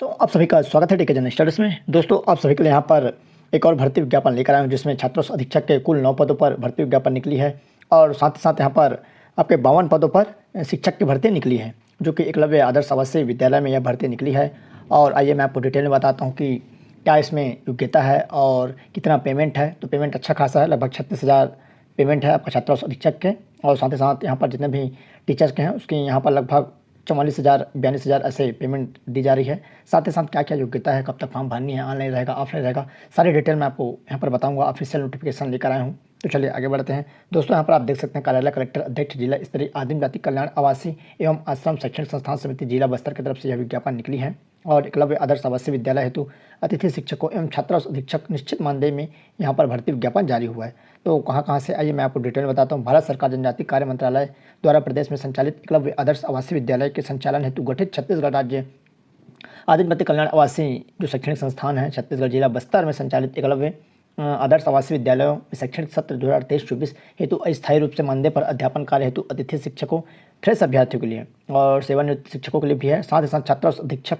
तो आप सभी का स्वागत है टेक जनरल स्टडीज में। दोस्तों, आप सभी के लिए यहाँ पर एक और भर्ती विज्ञापन लेकर आए हूँ, जिसमें छात्रों अधीक्षक के कुल 9 पदों पर भर्ती विज्ञापन निकली है और साथ ही साथ यहाँ पर आपके 52 पदों पर शिक्षक की भर्ती निकली है, जो कि एकलव्य आदर्श आवासीय विद्यालय में यह भर्ती निकली है। और आइए मैं आपको डिटेल में बताता हूँ कि क्या इसमें योग्यता है और कितना पेमेंट है। तो पेमेंट अच्छा खासा है, लगभग 36,000 पेमेंट है आपका छात्रों अधीक्षक के। और साथ ही साथ यहाँ पर जितने भी टीचर्स के हैं उसके यहाँ पर लगभग 44,000 42,000 ऐसे पेमेंट दी जा रही है। साथ ही साथ क्या क्या योग्यता है, कब तक फॉर्म भरनी है, ऑनलाइन रहेगा ऑफलाइन रहेगा, सारी डिटेल मैं आपको यहाँ पर बताऊंगा। ऑफिशियल नोटिफिकेशन लेकर आया हूँ, तो चलिए आगे बढ़ते हैं। दोस्तों, यहाँ पर आप देख सकते हैं कार्यालय कलेक्टर अध्यक्ष जिला स्तरीय आदिम जाति कल्याण आवासीय एवं आश्रम शैक्षणिक संस्थान समिति जिला बस्तर की तरफ से यह विज्ञापन निकली है। और एकलव्य आदर्श आवासीय विद्यालय हेतु अतिथि शिक्षकों एवं छात्रा अधीक्षक निश्चित मानदेय में यहाँ पर भर्ती विज्ञापन जारी हुआ है। तो कहाँ से, आइए मैं आपको डिटेल में बताता हूँ। भारत सरकार जनजाति कार्य मंत्रालय द्वारा प्रदेश में संचालित एकलव्य आदर्श आवासीय विद्यालय के संचालन हेतु गठित छत्तीसगढ़ राज्य आदिम जाति कल्याण आवासीय जो शैक्षणिक संस्थान है छत्तीसगढ़ जिला बस्तर में संचालित एकलव्य आदर्श आवासीय विद्यालयों में शैक्षणिक सत्र 2023-24 हेतु अस्थायी रूप से मानदेय पर अध्यापन कार्य हेतु अतिथि शिक्षकों, फ्रेश अभ्यर्थियों के लिए और सेवानिवृत्त शिक्षकों के लिए भी है। साथ ही साथ छात्रा अधीक्षक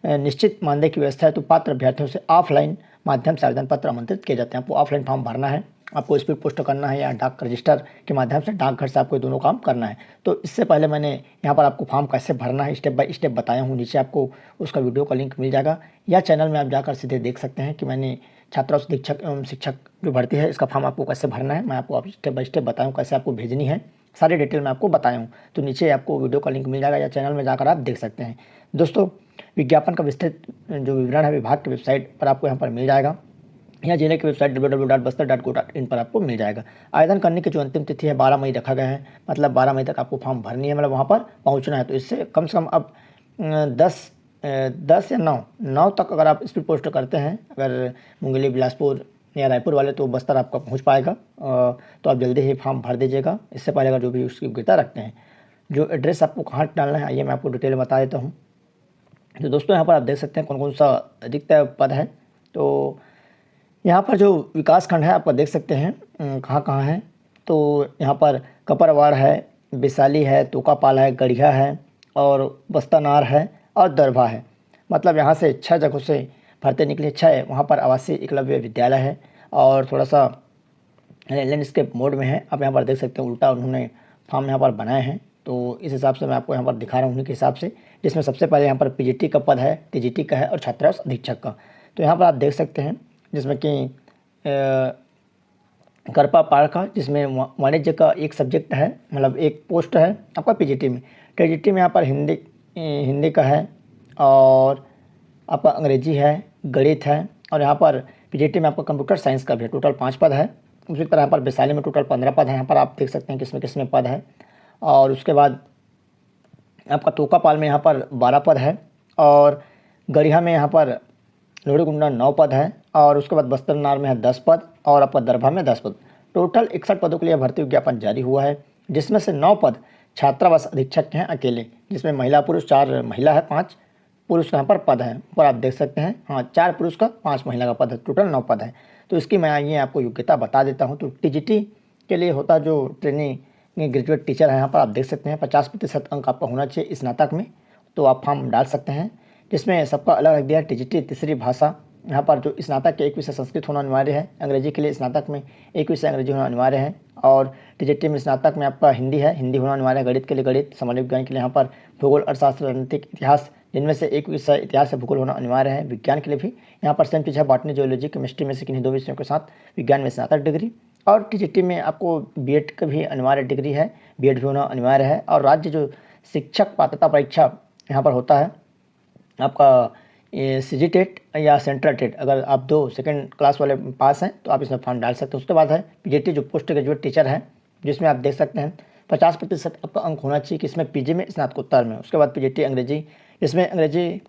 निश्चित मानदेय की व्यवस्था है। तो पात्र अभ्यर्थियों से ऑफलाइन माध्यम से आवेदन पत्र आमंत्रित किए जाते हैं। आपको ऑफलाइन फॉर्म भरना है, आपको स्पीड पोस्ट करना है या डाक रजिस्टर के माध्यम से डाकघर से आपको दोनों काम करना है। तो इससे पहले मैंने यहाँ पर आपको फॉर्म कैसे भरना है स्टेप बाय स्टेप बताया हूँ। नीचे आपको उसका वीडियो का लिंक मिल जाएगा, या चैनल में आप जाकर सीधे देख सकते हैं कि मैंने छात्रा अधीक्षक एवं शिक्षक जो भर्ती है इसका फॉर्म आपको कैसे भरना है। मैं आपको स्टेप बाय स्टेप बताऊँ कैसे आपको भेजनी है, सारी डिटेल मैं आपको बताया हूँ। तो नीचे आपको वीडियो का लिंक मिल जाएगा या चैनल में जाकर आप देख सकते हैं। दोस्तों, विज्ञापन का विस्तृत जो विवरण है विभाग की वेबसाइट पर आपको यहाँ पर मिल जाएगा, या जिले की वेबसाइट www.bastar.go.in पर आपको मिल जाएगा। आवेदन करने की जो अंतिम तिथि है 12 मई रखा गया है, मतलब 12 मई तक आपको फॉर्म भरनी है, मतलब वहाँ पर पहुँचना है। तो इससे कम से कम अब 10 या 9 तक अगर आप स्पीड पोस्ट करते हैं, अगर मुंगेली, बिलासपुर या रायपुर वाले, तो बस्तर आपका पहुँच पाएगा। तो आप जल्दी ही फॉर्म भर दीजिएगा। इससे पहले अगर जो भी उसकी योग्यता रखते हैं, जो एड्रेस आपको कहाँ डालना है आइए मैं आपको डिटेल में बता देता हूँ। तो दोस्तों, यहाँ पर आप देख सकते हैं कौन कौन सा रिक्त पद है। तो यहाँ पर जो विकास खंड है आपका देख सकते हैं कहाँ कहाँ है। तो यहाँ पर कपरवाड़ है, बिसाली है, तोकापाल है, गढ़िया है और बस्तानार है और दरभा है। मतलब यहाँ से 6 जगहों से भर्ती निकली। 6 है वहाँ पर आवासीय एकलव्य विद्यालय है और थोड़ा सा लैंडस्केप मोड में है। आप यहाँ पर देख सकते हैं उल्टा उन्होंने फॉर्म यहाँ पर बनाए हैं। तो इस हिसाब से मैं आपको यहाँ पर दिखा रहा हूँ उन्हीं के हिसाब से, जिसमें सबसे पहले यहाँ पर पीजीटी का पद है, टीजीटी का है और छात्रावास अधीक्षक का। तो यहाँ पर आप देख सकते हैं जिसमें कि करपा पाड़ का, जिसमें वाणिज्य का एक सब्जेक्ट है, मतलब एक पोस्ट है आपका पीजीटी में। टीजीटी में यहाँ पर हिंदी का है और आपका अंग्रेजी है, गणित है और यहाँ पर पीजीटी में आपका कंप्यूटर साइंस का भी है। टोटल 5 पद है। उसी तरह यहाँ पर वैशाली में टोटल 15 पद है। यहाँ पर आप देख सकते हैं किसमें पद है। और उसके बाद आपका तोकापाल में यहाँ पर 12 पद है और गढ़िया में यहाँ पर लोहड़ीकुंडा 9 पद है और उसके बाद बस्तरनार में है 10 पद और आपका दरभा में 10 पद। टोटल 61 पदों के लिए भर्ती विज्ञापन जारी हुआ है, जिसमें से 9 पद छात्रावास अधीक्षक के हैं अकेले, जिसमें महिला पुरुष 4 महिला है, 5 पुरुष यहाँ पर पद है। ऊपर आप देख सकते हैं, हाँ 4 पुरुष का 5 महिला का पद है, टोटल 9 पद है। तो इसकी मैं ये आपको योग्यता बता देता हूँ। तो टीजीटी के लिए होता है जो ट्रेनिंग ग्रेजुएट टीचर है, यहाँ पर आप देख सकते हैं 50% अंक आपका होना चाहिए स्नातक में, तो आप फॉर्म डाल सकते हैं। जिसमें सबका अलग अलग दिया है। टीजीटी तीसरी भाषा, यहाँ पर जो स्नातक के 1 विषय संस्कृत होना अनिवार्य है। अंग्रेजी के लिए स्नातक में 1 विषय अंग्रेजी होना अनिवार्य है और टीजीटी में स्नातक में आपका हिंदी है, हिंदी होना अनिवार्य है। गणित के लिए गणित, सामान्य विज्ञान के लिए यहाँ पर भूगोल, अर्थशास्त्र, राजनीतिक, इतिहास, जिनमें से 1 विषय इतिहास या भूगोल होना अनिवार्य है। विज्ञान के लिए भी यहाँ पर सेम चीज़ है, बॉटनी, जियोलॉजी, केमिस्ट्री में से किन्हीं 2 विषयों के साथ विज्ञान में स्नातक डिग्री। और टीजीटी में आपको बीएड का भी अनिवार्य डिग्री है, बीएड भी होना अनिवार्य है। और राज्य जो शिक्षक पात्रता परीक्षा यहाँ पर होता है आपका सीजी टेट या सेंट्रल टेट, अगर आप 2 सेकंड क्लास वाले पास हैं तो आप इसमें फॉर्म डाल सकते हैं। उसके बाद है पीजीटी जो पोस्ट ग्रेजुएट टीचर है, जिसमें आप देख सकते हैं 50% आपका अंक होना चाहिए किसमें, पीजी में, स्नातकोत्तर में। उसके बाद पीजीटी अंग्रेजी, इसमें अंग्रेजी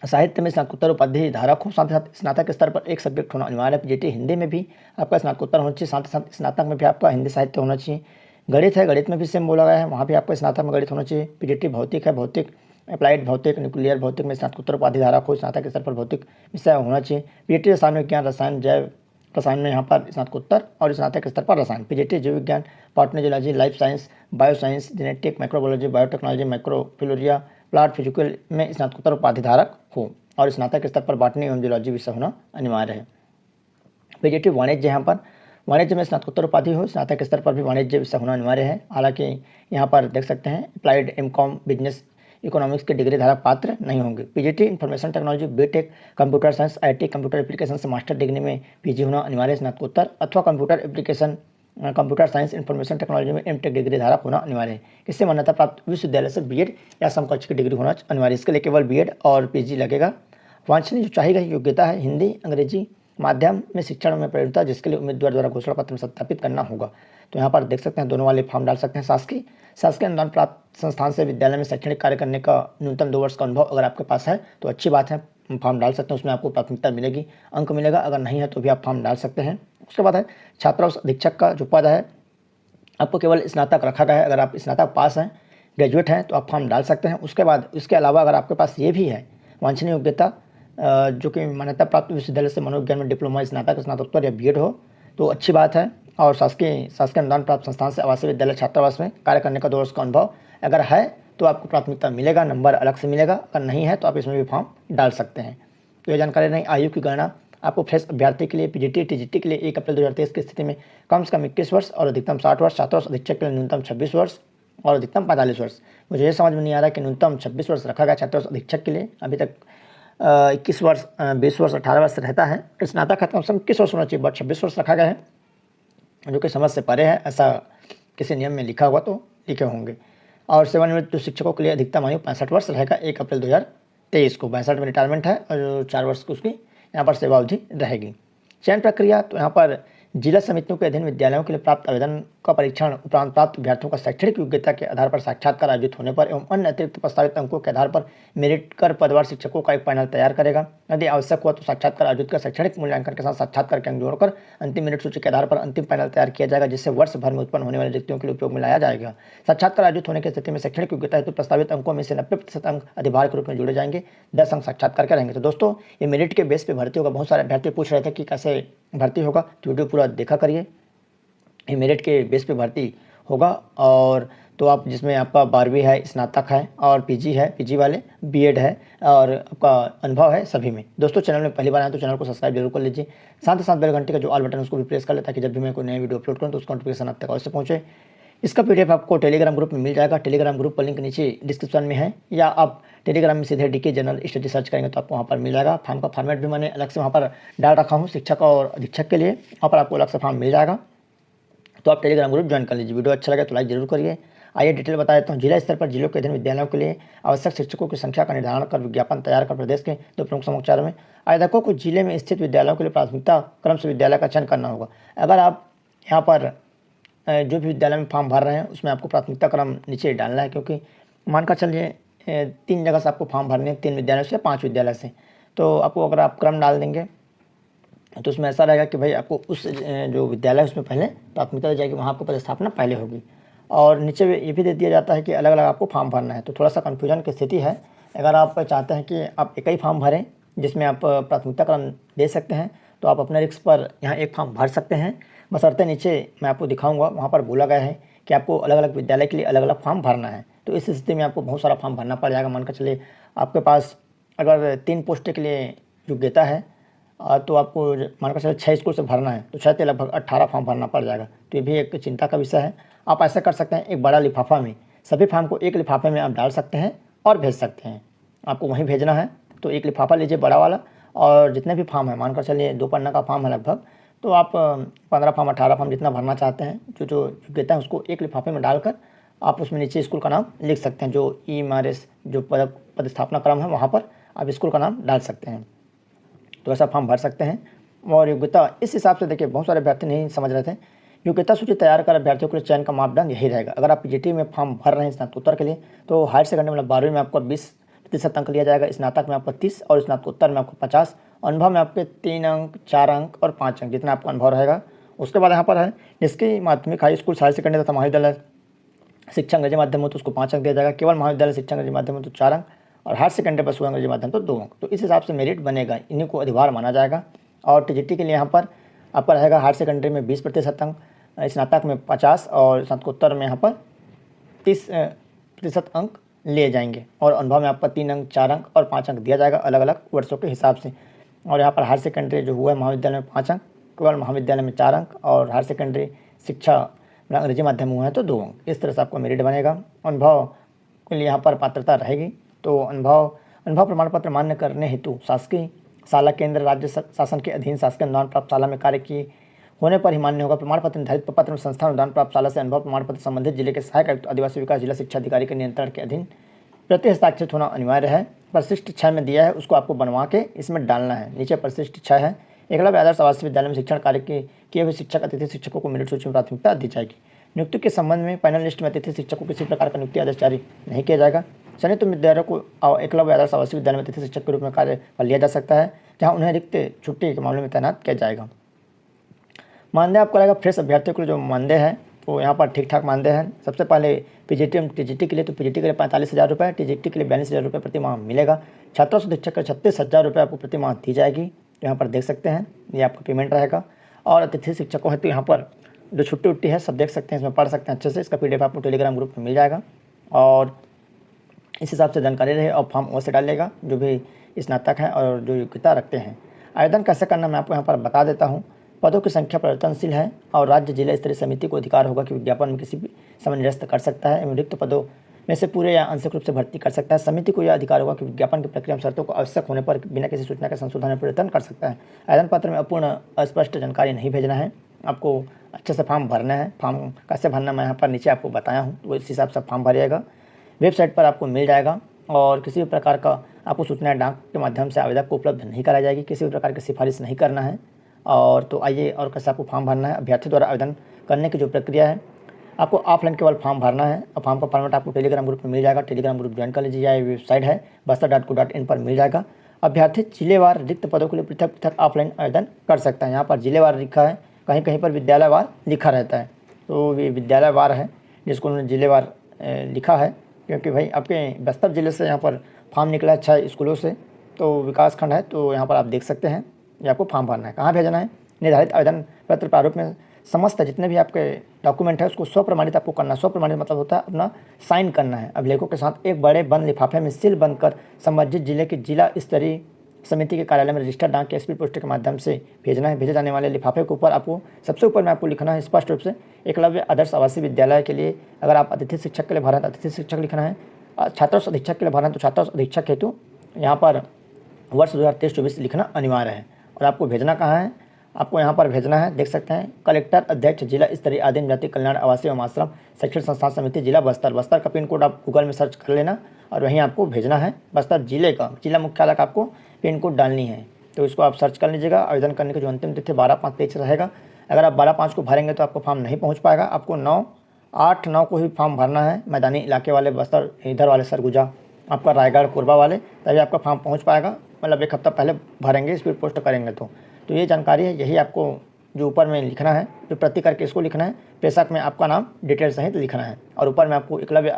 साहित्य में स्नातकोत्तर उपाधि धारक हो। साथ ही साथ स्नातक स्तर पर 1 सब्जेक्ट होना अनिवार्य है। पीजीटी हिंदी में भी आपका स्नातकोत्तर होना चाहिए, साथ ही साथ स्नातक में भी आपका हिंदी साहित्य होना चाहिए। गणित है, गणित में भी सेम बोला गया है, वहाँ भी आपको स्नातक में गणित होना चाहिए। पीजीटी भौतिक है, भौतिक अप्लाइड भौतिक, न्यूक्लियर भौतिक में स्नातकोत्तर उपाधि धारक हो, स्नातक स्तर पर भौतिक विषय होना चाहिए। पीजीटी रसायन विज्ञान, रसायन, जैव रसायन में यहाँ पर स्नातकोत्तर और स्नातक स्तर पर रसायन। पीजीटी जीव विज्ञान, botany, geology, life science, bio science, genetic, microbiology, biotechnology, microfilaria, plant physical में स्नातकोत्तर उपाधि धारक हो और स्नातक स्तर पर बॉटनी एवं जूलॉजी विषय होना अनिवार्य है। पीजीटी वाणिज्य, यहाँ पर वाणिज्य में स्नातकोत्तर उपाधि हो, स्नातक स्तर पर भी वाणिज्य विषय होना अनिवार्य है। हालांकि यहाँ पर देख सकते हैं अप्लाइड एमकॉम बिजनेस इकोनॉमिक्स के डिग्री धारक पात्र नहीं होंगे। PGT information technology, BTech computer science, IT computer application से मास्टर डिग्री में पीजी होना अनिवार्य है स्नातकोत्तर, अथवा कंप्यूटर साइंस इंफॉर्मेशन टेक्नोलॉजी में एमटेक डिग्री धारक होना अनिवार्य है। इससे मान्यता प्राप्त विश्वविद्यालय से बीएड या समकक्ष की डिग्री होना अनिवार्य है। इसके लिए केवल बीएड और पीजी लगेगा। वांछनीय जो चाहिए गई योग्यता है हिंदी अंग्रेजी माध्यम में शिक्षण में प्रवीणता, जिसके लिए उम्मीदवार द्वारा घोषणा पत्र में सत्यापित करना होगा। तो यहाँ पर देख सकते हैं दोनों वाले फॉर्म डाल सकते हैं। शासकीय अनुदान प्राप्त संस्थान से विद्यालय में शैक्षणिक कार्य करने का न्यूनतम 2 वर्ष का अनुभव अगर आपके पास है तो अच्छी बात है, फॉर्म डाल सकते हैं। उसमें आपको प्राथमिकता मिलेगी, अंक मिलेगा। अगर नहीं है तो भी आप फॉर्म डाल सकते हैं। उसके बाद है छात्रावास अधीक्षक का जो पद है आपको केवल स्नातक रखा गया है। अगर आप स्नातक पास हैं, ग्रेजुएट हैं, तो आप फॉर्म डाल सकते हैं। उसके बाद इसके अलावा अगर आपके पास ये भी है वांछनीय योग्यता जो कि मान्यता प्राप्त विश्वविद्यालय से मनोविज्ञान में डिप्लोमा, स्नातक, स्नातकोत्तर या बीएड हो तो अच्छी बात है। और शासकीय अनुदान प्राप्त संस्थान से आवासीय विद्यालय छात्रावास में कार्य करने का 2 वर्ष का अनुभव अगर है तो आपको प्राथमिकता मिलेगा, नंबर अलग से मिलेगा। अगर नहीं है तो आप इसमें भी फॉर्म डाल सकते हैं। तो ये जानकारी नहीं। आयु की गणना आपको फ्रेश अभ्यर्थी के लिए पीजीटी टीजीटी के लिए 1 अप्रैल 2023 की स्थिति में कम से कम 21 वर्ष और अधिकतम 60 वर्ष, छात्रावास अधीक्षक के लिए न्यूनतम 26 वर्ष और अधिकतम 45 वर्ष। मुझे ये समझ में नहीं आ रहा कि न्यूनतम 26 वर्ष रखा गया छात्रावास अधीक्षक के लिए। अभी तक 21 वर्ष 20 वर्ष 18 वर्ष रहता है। स्नातक कम से कम 21 वर्ष होना चाहिए, बट 26 वर्ष रखा गया है जो कि समझ से परे है। ऐसा किसी नियम में लिखा हुआ तो लिखे होंगे। और सेवानिवृत्त जो शिक्षकों के लिए अधिकतम आयु 65 वर्ष रहेगा 1 अप्रैल 2023 को। 62 में रिटायरमेंट है और 4 वर्ष की उसकी यहाँ पर सेवा अवधि रहेगी। चयन प्रक्रिया तो यहाँ पर जिला समितियों के अधीन विद्यालयों के लिए प्राप्त आवेदन का परीक्षण उपरांत प्राप्त अभ्यर्थियों का शैक्षणिक योग्यता के आधार पर साक्षात्कार आयोजित होने पर एवं अन्य अतिरिक्त प्रस्तावित अंकों के आधार पर मेरिट कर पदवार शिक्षकों का एक पैनल तैयार करेगा। यदि आवश्यक हुआ तो साक्षात्कार आयोजित कर शैक्षणिक मूल्यांकन के साथ साक्षात्कार के अंक जोड़कर अंतिम मेरिट सूची के आधार पर अंतिम पैनल तैयार किया जाएगा, जिससे वर्ष भर में उत्पन्न होने वाले रिक्तियों के लिए उपयोग में लाया जाएगा। साक्षात्कार आयोजित होने की स्थिति में शैक्षणिक योग्यता हेतु प्रस्तावित अंकों में से 90% अंक अधिभार के रूप में जोड़े जाएंगे, 10 अंक साक्षात्कार के रहेंगे। तो दोस्तों ये मेरिट के बेस पे भर्ती होगा। बहुत सारे अभ्यर्थी पूछ रहे थे कि कैसे भर्ती होगा, तो वीडियो पूरा देखा करिए। ये मेरिट के बेस पे भर्ती होगा। और तो आप जिसमें आपका 12वीं है, स्नातक है और पीजी है, पीजी वाले बीएड है और आपका अनुभव है सभी में। दोस्तों चैनल में पहली बार आए तो चैनल को सब्सक्राइब जरूर कर लीजिए। साथ ही साथ बेल घंटे का जो ऑल बटन उसको भी प्रेस कर ले, ताकि जब भी मैं कोई नई वीडियो अपलोड करूँ तो उसका नोटिफिकेशन आप तक अवश्य पहुँचे। इसका पीडीएफ आपको टेलीग्राम ग्रुप में मिल जाएगा। टेलीग्राम ग्रुप का लिंक नीचे डिस्क्रिप्शन में है, या आप टेलीग्राम में सीधे डीके जनरल स्टडी सर्च करेंगे तो आपको वहाँ पर मिल जाएगा। फॉर्म का फॉर्मेट भी मैंने अलग से वहाँ पर डाल रखा हूँ शिक्षक और अधीक्षक के लिए, वहाँ पर आपको अलग से फॉर्म मिल जाएगा। तो आप टेलीग्राम ग्रुप ज्वाइन कर लीजिए। वीडियो अच्छा लगे तो लाइक जरूर करिए। आइए डिटेल बता देता हूँ। जिला स्तर पर जिलों के अधीन विद्यालयों के लिए आवश्यक शिक्षकों की संख्या का निर्धारण कर विज्ञापन तैयार कर प्रदेश के 2 प्रमुख समाचारों में आवेदकों को जिले में स्थित विद्यालयों के लिए प्राथमिकता क्रम से विद्यालय का चयन करना होगा। अगर आप यहाँ पर जो भी विद्यालय में फॉर्म भर रहे हैं उसमें आपको प्राथमिकता क्रम नीचे डालना है, क्योंकि मानकर चलिए 3 जगह से आपको फॉर्म भरने हैं, 3 विद्यालय से या 5 विद्यालय से। तो आपको अगर आप क्रम डाल देंगे तो उसमें ऐसा रहेगा कि भाई आपको उस जो विद्यालय है उसमें पहले प्राथमिकता दी जाएगी, वहाँ आपको पदस्थापना पहले होगी। और नीचे ये भी दे दिया जाता है कि अलग अलग आपको फॉर्म भरना है। तो थोड़ा सा कन्फ्यूजन की स्थिति है। अगर आप चाहते हैं कि आप एक ही फॉर्म भरें जिसमें आप प्राथमिकता क्रम दे सकते हैं तो आप अपने रिस्क पर यहाँ एक फॉर्म भर सकते हैं। बशर्ते नीचे मैं आपको दिखाऊंगा, वहाँ पर बोला गया है कि आपको अलग अलग विद्यालय के लिए अलग अलग फॉर्म भरना है। तो इस स्थिति में आपको बहुत सारा फॉर्म भरना पड़ जाएगा। मानकर चलिए आपके पास अगर 3 पोस्ट के लिए योग्यता है तो आपको मानकर चलिए 6 स्कूल से भरना है, तो 6 से लगभग 18 फॉर्म भरना पड़ जाएगा। तो ये भी एक चिंता का विषय है। आप ऐसा कर सकते हैं, एक बड़ा लिफाफा में सभी फॉर्म को एक लिफाफे में आप डाल सकते हैं और भेज सकते हैं। आपको वहीं भेजना है तो एक लिफाफा लीजिए बड़ा वाला, और जितने भी फॉर्म है मानकर चलिए 2 पन्ना का फॉर्म है लगभग, तो आप 15 फॉर्म 18 फॉर्म जितना भरना चाहते हैं, जो योग्यता है उसको एक लिफाफे में डालकर आप उसमें नीचे स्कूल का नाम लिख सकते हैं। जो EMRS जो पदस्थापना क्रम है वहाँ पर आप स्कूल का नाम डाल सकते हैं। तो ऐसा फॉर्म भर सकते हैं। और योग्यता इस हिसाब से देखिए, बहुत सारे अभ्यर्थी नहीं समझ रहे थे। योग्यता सूची तैयार कर अभ्यर्थियों के लिए चयन का मापदंड यही रहेगा। अगर आप पीजीटी में फॉर्म भर रहे हैं स्नातकोत्तर के लिए तो हायर सेकेंडरी मतलब 12वीं में आपको 20% अंक लिया जाएगा, स्नातक में आपको 30 और स्नातकोत्तर में आपको 50, अनुभव में आपके 3 अंक 4 अंक और 5 अंक जितना आपका अनुभव रहेगा। उसके बाद यहाँ पर है जिसकी माध्यमिक हाई स्कूल हायर सेकेंडरी तथा महाविद्यालय शिक्षा अंग्रेजी माध्यम हो तो उसको 5 अंक दिया जाएगा, केवल महाविद्यालय शिक्षा अंग्रेजी माध्यम हो तो 4 अंक, और हायर सेकेंडरी बस हुआ अंग्रेजी माध्यम तो 2 अंक। तो इस हिसाब से मेरिट बनेगा, इन्हीं को अधिभार माना जाएगा। और टीजीटी के लिए यहाँ पर आपका रहेगा हायर सेकेंडरी में 20% अंक, स्नातक में 50 और स्नातकोत्तर में यहाँ पर 30% अंक लिए जाएंगे और अनुभव में आपका 3 अंक, 4 अंक और 5 अंक दिया जाएगा अलग अलग वर्षों के हिसाब से। और यहाँ पर हायर सेकेंडरी जो हुआ है महाविद्यालय में 5 अंक, केवल महाविद्यालय में 4 अंक, और हायर सेकेंडरी शिक्षा अंग्रेजी माध्यम हुआ है तो 2 अंक। इस तरह से आपको मेरिट बनेगा। अनुभव के लिए यहाँ पर पात्रता रहेगी, तो अनुभव प्रमाण पत्र मान्य करने हेतु शासकीय शाला केंद्र राज्य शासन के अधीन शासकीय अनुदान प्राप्त शाला में कार्य किए होने पर ही मान्य होगा। प्रमाण पत्र निर्धारित प्रपत्र में संस्थान अनुदान प्राप्त शाला से अनुभव प्रमाण पत्र संबंधित जिले के सहायक आयुक्त आदिवासी विकास जिला शिक्षा अधिकारी के नियंत्रण के अधीन प्रति हस्ताक्षरित होना अनिवार्य है। परिशिष्ट 6 में दिया है, उसको आपको बनवा के इसमें डालना है। नीचे परिशिष्ट 6 है। एकलव्य आदर्श आवासीय विद्यालय में शिक्षण कार्य किए हुए शिक्षक अतिथि शिक्षकों को मेरिट सूची में प्राथमिकता दी जाएगी। नियुक्ति के संबंध में पैनल लिस्ट में अतिथि शिक्षक को किसी प्रकार का नियुक्ति आदेश जारी नहीं किया जाएगा। चयनित विद्यालयों को एकलव्य आदर्श आवासीय विद्यालय में अतिथि शिक्षक के रूप में कार्य पर लिया जा सकता है, जहाँ उन्हें रिक्त छुट्टी के मामले में तैनात किया जाएगा। मानदेय आपको रहेगा फ्रेश अभ्यर्थियों के लिए जो मानदेय है तो यहाँ पर ठीक ठाक मानदेय है। सबसे पहले पीजीटी टीजीटी के लिए, तो पीजीटी के लिए 45,000 रुपये, टीजीटी के लिए 42,000 रुपये प्रति माह मिलेगा। छात्रों से शिक्षक का 36,000 रुपये आपको प्रति माह दी जाएगी। तो यहाँ पर देख सकते हैं ये आपका पेमेंट रहेगा। और अतिथि शिक्षकों है तो यहाँ पर जो छुट्टी उट्टी है सब देख सकते हैं, इसमें पढ़ सकते हैं अच्छे से। इसका PDF आपको टेलीग्राम ग्रुप में मिल जाएगा और इस हिसाब से जानकारी रहे और फॉर्म अवश्य डालेगा जो भी स्नातक हैं और जो योग्यता रखते हैं। आवेदन कैसे करना मैं आपको यहाँ पर बता देता हूँ। पदों की संख्या परिवर्तनशील है और राज्य जिला स्तरीय समिति को अधिकार होगा कि विज्ञापन में किसी भी समय निरस्त कर सकता है एवं रिक्त पदों में से पूरे या आंशिक रूप से भर्ती कर सकता है। समिति को यह अधिकार होगा कि विज्ञापन की प्रक्रिया में शर्तों को आवश्यक होने पर बिना किसी सूचना के संशोधन या परिवर्तन कर सकता है। आवेदन पत्र में अपूर्ण अस्पष्ट जानकारी नहीं भेजना है, आपको अच्छे से फॉर्म भरना है। फॉर्म कैसे भरना मैं यहाँ पर नीचे आपको बताया हूँ, तो इस हिसाब से फॉर्म भरिएगा। वेबसाइट पर आपको मिल जाएगा और किसी भी प्रकार का आपको सूचनाएं डाक के माध्यम से आवेदक को उपलब्ध नहीं कराई जाएगी। किसी भी प्रकार की सिफारिश नहीं करना है। और तो आइए और कैसे आपको फॉर्म भरना है। अभ्यर्थी द्वारा आवेदन करने की जो प्रक्रिया है, आपको ऑफलाइन केवल फॉर्म भरना है और फॉर्म का फॉर्मेट आपको टेलीग्राम ग्रुप में मिल जाएगा। टेलीग्राम ग्रुप ज्वाइन कर लीजिए या वेबसाइट है basta.co.in पर मिल जाएगा। अभ्यर्थी जिलेवार रिक्त पदों के लिए पृथक पृथक ऑफलाइन आवेदन कर सकता है। यहाँ पर जिलेवार लिखा है, कहीं कहीं पर विद्यालयवार लिखा रहता है, तो ये विद्यालयवार है जिसको उन्होंने जिलेवार लिखा है, क्योंकि भाई आपके बस्तर जिले से यहाँ पर फॉर्म निकला है 6 स्कूलों से, तो विकास खंड है, तो यहाँ पर आप देख सकते हैं ये आपको फॉर्म भरना है। कहाँ भेजना है? निर्धारित आवेदन पत्र प्रारूप में समस्त जितने भी आपके डॉक्यूमेंट है उसको स्वप्रमाणित आपको करना है। स्वप्रमाणित मतलब होता है अपना साइन करना है अभिलेखों के साथ एक बड़े बंद लिफाफे में सील बंद कर संबंधित जिले के जिला स्तरीय समिति के कार्यालय में रजिस्टर्ड डाक के स्पीड पोस्ट के माध्यम से भेजना है। भेजे जाने वाले लिफाफे के ऊपर आपको सबसे ऊपर में आपको लिखना है स्पष्ट रूप से एकलव्य आदर्श आवासीय विद्यालय के लिए। अगर आप अतिथि शिक्षक के लिए भर रहे हैं तो अतिथि शिक्षक लिखना है। छात्रों से अधीक्षक के लिए भर रहे हैं तो छात्रों से अधीक्षक हेतु यहाँ पर वर्ष 2023-24 लिखना अनिवार्य है। और आपको भेजना कहाँ है? आपको यहाँ पर भेजना है, देख सकते हैं, कलेक्टर अध्यक्ष जिला स्तरीय आदिम जाति कल्याण आवासीय एवं आश्रम शैक्षणिक संस्थान समिति जिला बस्तर। बस्तर का पिन कोड आप गूगल में सर्च कर लेना और वहीं आपको भेजना है। बस्तर जिले का जिला मुख्यालय का आपको पिन कोड डालनी है, तो इसको आप सर्च कर लीजिएगा। आवेदन करने की जो अंतिम तिथि 12/5 रहेगा। अगर आप 12/5 को भरेंगे तो आपको फॉर्म नहीं पहुँच पाएगा। आपको 9/8/9 को ही फॉर्म भरना है। मैदानी इलाके वाले बस्तर इधर वाले सरगुजा आपका रायगढ़ कोरबा वाले, तभी आपका फॉर्म पहुँच पाएगा। मतलब 1 हफ्ता पहले भरेंगे, स्पीड पोस्ट करेंगे तो ये जानकारी है। यही आपको जो ऊपर में लिखना है, जो प्रति करके इसको लिखना है, पेशक में आपका नाम डिटेल सहित लिखना है और ऊपर में आपको एकलव्य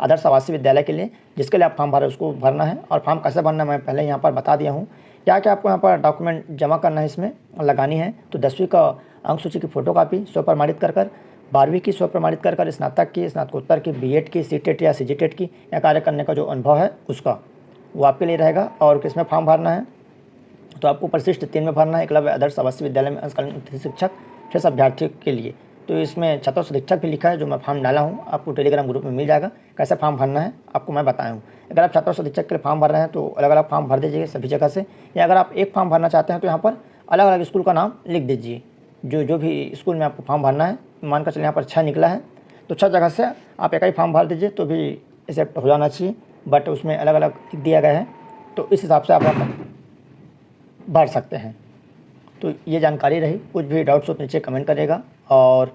आदर्श आवासीय विद्यालय के लिए जिसके लिए आप फॉर्म भरे उसको भरना है। और फॉर्म कैसे भरना मैं पहले यहाँ पर बता दिया हूँ। क्या क्या आपको यहाँ पर डॉक्यूमेंट जमा करना है इसमें लगानी है, तो 10वीं का अंक सूची की फ़ोटोकॉपी स्वप्रमाणित कर 12वीं की स्वप्रमाणित कर स्नातक की, स्नातकोत्तर की, BEd की, CTET या CGTET की या कार्य करने का जो अनुभव है उसका वो आपके लिए रहेगा। और किसमें फॉर्म भरना है, तो आपको परिशिष्ट 3 में भरना है। एकलव्य आदर्श आवासीय विद्यालय में अंशकालीन अतिथि शिक्षक शेष अभ्यर्थियों के लिए, तो इसमें छात्रों से शिक्षक भी लिखा है जो मैं फॉर्म डाला हूँ, आपको टेलीग्राम ग्रुप में मिल जाएगा। कैसे फॉर्म भरना है आपको मैं बताया हूँ। अगर आप छात्रों से शिक्षक के लिए फॉर्म भर रहे हैं तो अलग अलग फॉर्म भर दीजिए सभी जगह से, या अगर आप एक फॉर्म भरना चाहते हैं तो यहाँ पर अलग अलग स्कूल का नाम लिख दीजिए। जो भी स्कूल में आपको फॉर्म भरना है, मानकर चलिए यहाँ पर 6 निकला है तो 6 जगह से आप एक ही फॉर्म भर दीजिए तो भी एक्सेप्ट हो जाना चाहिए, बट उसमें अलग अलग लिख दिया गया है, तो इस हिसाब से आप भर सकते हैं। तो ये जानकारी रही। कुछ भी डाउट्स हो तो नीचे कमेंट करेगा और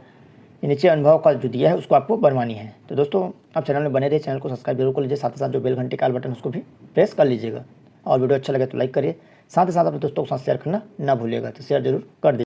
नीचे अनुभव का जो दिया है उसको आपको बनवानी है। तो दोस्तों आप चैनल में बने रहिए, चैनल को सब्सक्राइब जरूर कर लीजिए, साथ ही साथ जो बेल घंटे का बटन उसको भी प्रेस कर लीजिएगा और वीडियो अच्छा लगे तो लाइक करिए, साथ ही साथ अपने दोस्तों के साथ शेयर करना ना भूलिएगा। तो शेयर जरूर कर दीजिए।